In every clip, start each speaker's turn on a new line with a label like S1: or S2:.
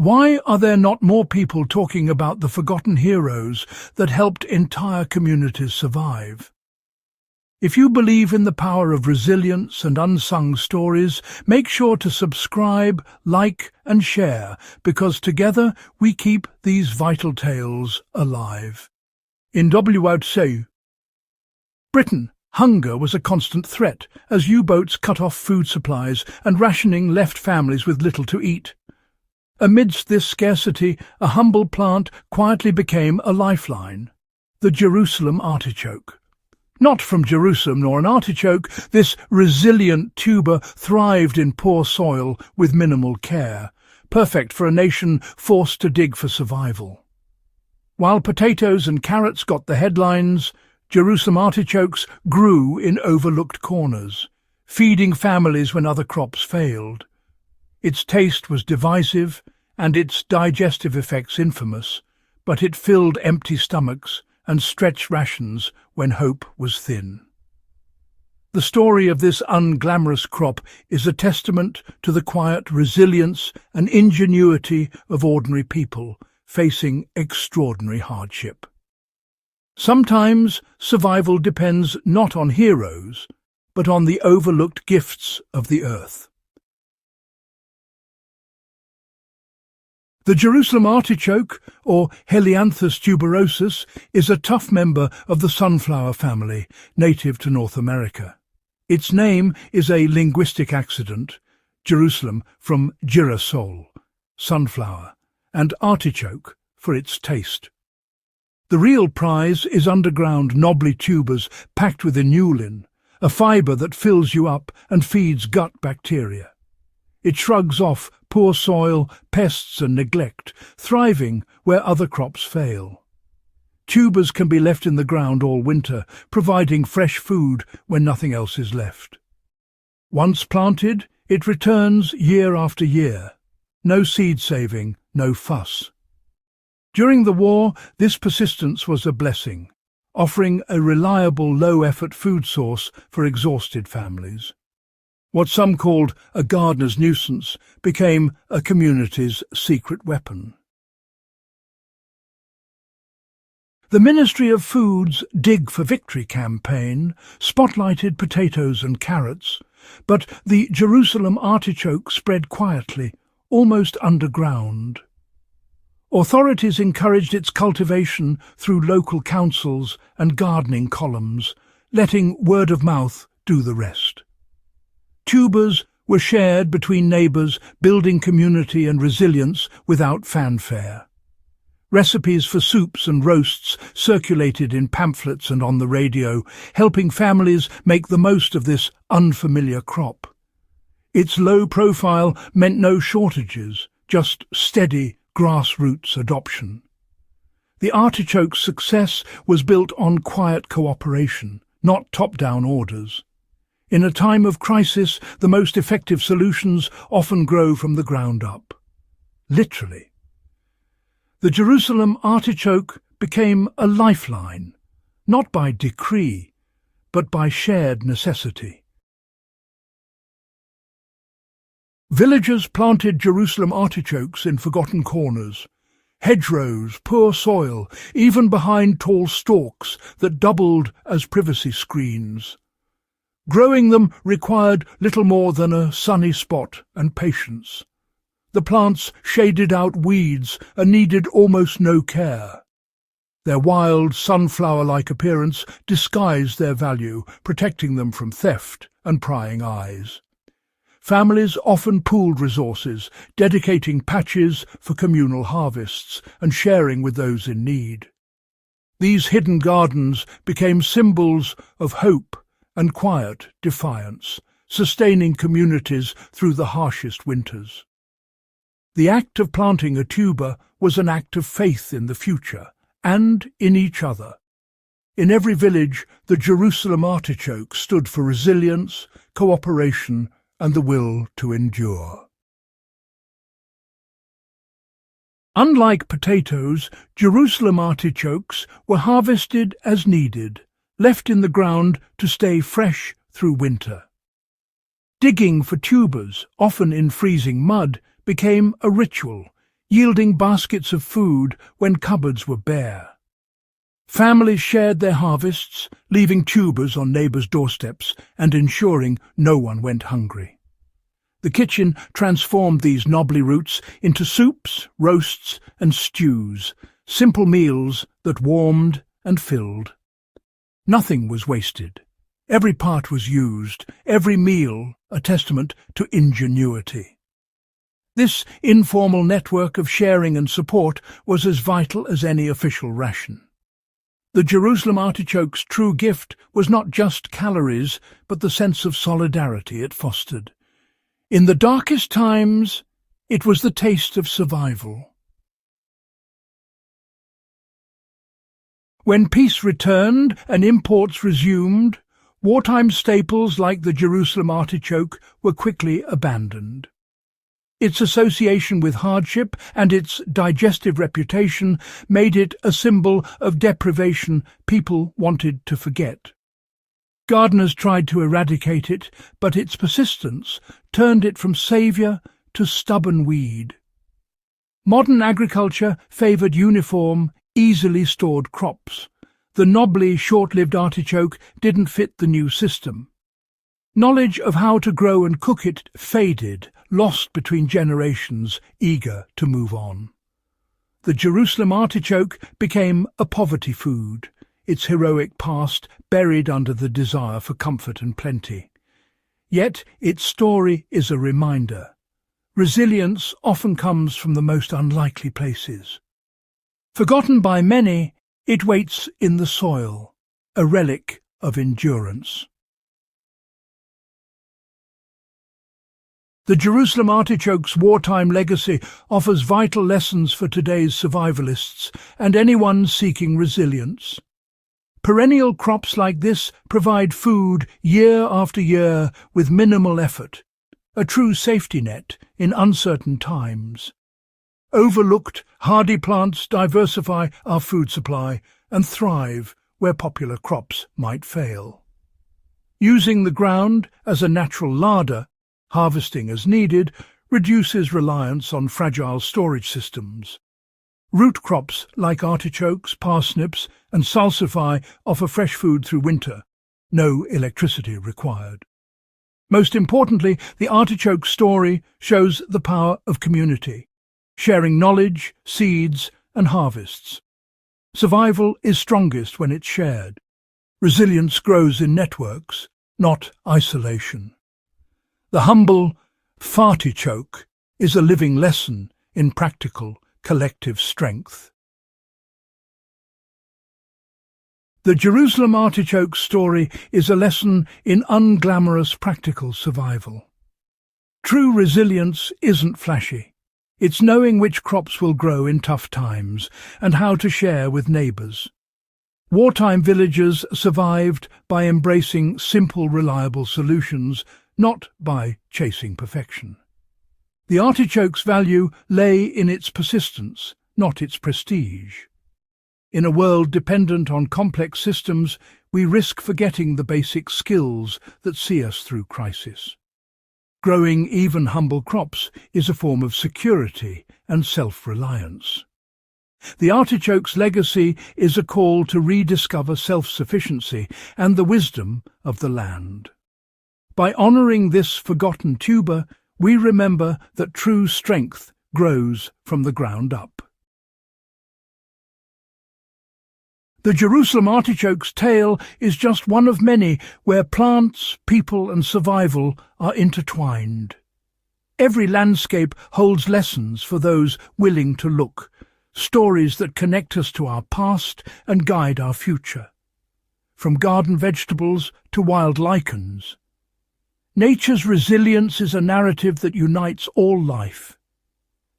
S1: Why are there not more people talking about the forgotten heroes that helped entire communities survive? If you believe in the power of resilience and unsung stories, make sure to subscribe, like and share, because together we keep these vital tales alive. In WWII, Britain, hunger was a constant threat as U-boats cut off food supplies and rationing left families with little to eat. Amidst this scarcity, a humble plant quietly became a lifeline, the Jerusalem artichoke. Not from Jerusalem nor an artichoke, this resilient tuber thrived in poor soil with minimal care, perfect for a nation forced to dig for survival. While potatoes and carrots got the headlines, Jerusalem artichokes grew in overlooked corners, feeding families when other crops failed. Its taste was divisive and its digestive effects infamous, but it filled empty stomachs and stretched rations when hope was thin. The story of this unglamorous crop is a testament to the quiet resilience and ingenuity of ordinary people facing extraordinary hardship. Sometimes survival depends not on heroes, but on the overlooked gifts of the earth. The Jerusalem artichoke, or Helianthus tuberosus, is a tough member of the sunflower family, native to North America. Its name is a linguistic accident, Jerusalem from girasol, sunflower, and artichoke for its taste. The real prize is underground knobbly tubers packed with inulin, a fibre that fills you up and feeds gut bacteria. It shrugs off poor soil, pests and neglect, thriving where other crops fail. Tubers can be left in the ground all winter, providing fresh food when nothing else is left. Once planted, it returns year after year. No seed saving, no fuss. During the war, this persistence was a blessing, offering a reliable low-effort food source for exhausted families. What some called a gardener's nuisance became a community's secret weapon. The Ministry of Food's Dig for Victory campaign spotlighted potatoes and carrots, but the Jerusalem artichoke spread quietly, almost underground. Authorities encouraged its cultivation through local councils and gardening columns, letting word of mouth do the rest. Tubers were shared between neighbours, building community and resilience without fanfare. Recipes for soups and roasts circulated in pamphlets and on the radio, helping families make the most of this unfamiliar crop. Its low profile meant no shortages, just steady grassroots adoption. The artichoke's success was built on quiet cooperation, not top-down orders. In a time of crisis, the most effective solutions often grow from the ground up. Literally. The Jerusalem artichoke became a lifeline, not by decree, but by shared necessity. Villagers planted Jerusalem artichokes in forgotten corners, hedgerows, poor soil, even behind tall stalks that doubled as privacy screens. Growing them required little more than a sunny spot and patience. The plants shaded out weeds and needed almost no care. Their wild, sunflower-like appearance disguised their value, protecting them from theft and prying eyes. Families often pooled resources, dedicating patches for communal harvests and sharing with those in need. These hidden gardens became symbols of hope and quiet defiance, sustaining communities through the harshest winters. The act of planting a tuber was an act of faith in the future and in each other. In every village, the Jerusalem artichoke stood for resilience, cooperation, and the will to endure. Unlike potatoes, Jerusalem artichokes were harvested as needed, left in the ground to stay fresh through winter. Digging for tubers, often in freezing mud, became a ritual, yielding baskets of food when cupboards were bare. Families shared their harvests, leaving tubers on neighbours' doorsteps and ensuring no one went hungry. The kitchen transformed these knobbly roots into soups, roasts and stews, simple meals that warmed and filled. Nothing was wasted. Every part was used, every meal a testament to ingenuity. This informal network of sharing and support was as vital as any official ration. The Jerusalem artichoke's true gift was not just calories, but the sense of solidarity it fostered. In the darkest times, it was the taste of survival. When peace returned and imports resumed, wartime staples like the Jerusalem artichoke were quickly abandoned. Its association with hardship and its digestive reputation made it a symbol of deprivation people wanted to forget. Gardeners tried to eradicate it, but its persistence turned it from saviour to stubborn weed. Modern agriculture favoured uniform, easily stored crops. The knobbly, short-lived artichoke didn't fit the new system. Knowledge of how to grow and cook it faded, lost between generations, eager to move on. The Jerusalem artichoke became a poverty food, its heroic past buried under the desire for comfort and plenty. Yet its story is a reminder. Resilience often comes from the most unlikely places. Forgotten by many, it waits in the soil, a relic of endurance. The Jerusalem artichoke's wartime legacy offers vital lessons for today's survivalists and anyone seeking resilience. Perennial crops like this provide food year after year with minimal effort, a true safety net in uncertain times. Overlooked, hardy plants diversify our food supply and thrive where popular crops might fail. Using the ground as a natural larder, harvesting as needed, reduces reliance on fragile storage systems. Root crops like artichokes, parsnips and salsify offer fresh food through winter, no electricity required. Most importantly, the artichoke story shows the power of community, sharing knowledge, seeds and harvests. Survival is strongest when it's shared. Resilience grows in networks, not isolation. The humble fartichoke is a living lesson in practical, collective strength. The Jerusalem artichoke story is a lesson in unglamorous practical survival. True resilience isn't flashy. It's knowing which crops will grow in tough times and how to share with neighbours. Wartime villagers survived by embracing simple, reliable solutions, not by chasing perfection. The artichoke's value lay in its persistence, not its prestige. In a world dependent on complex systems, we risk forgetting the basic skills that see us through crisis. Growing even humble crops is a form of security and self-reliance. The artichoke's legacy is a call to rediscover self-sufficiency and the wisdom of the land. By honouring this forgotten tuber, we remember that true strength grows from the ground up. The Jerusalem artichoke's tale is just one of many where plants, people and survival are intertwined. Every landscape holds lessons for those willing to look, stories that connect us to our past and guide our future. From garden vegetables to wild lichens, nature's resilience is a narrative that unites all life.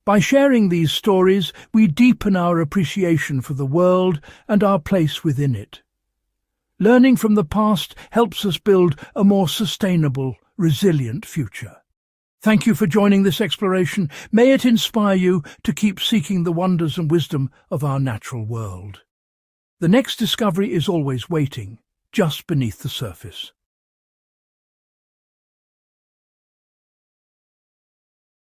S1: By sharing these stories, we deepen our appreciation for the world and our place within it. Learning from the past helps us build a more sustainable, resilient future. Thank you for joining this exploration. May it inspire you to keep seeking the wonders and wisdom of our natural world. The next discovery is always waiting, just beneath the surface.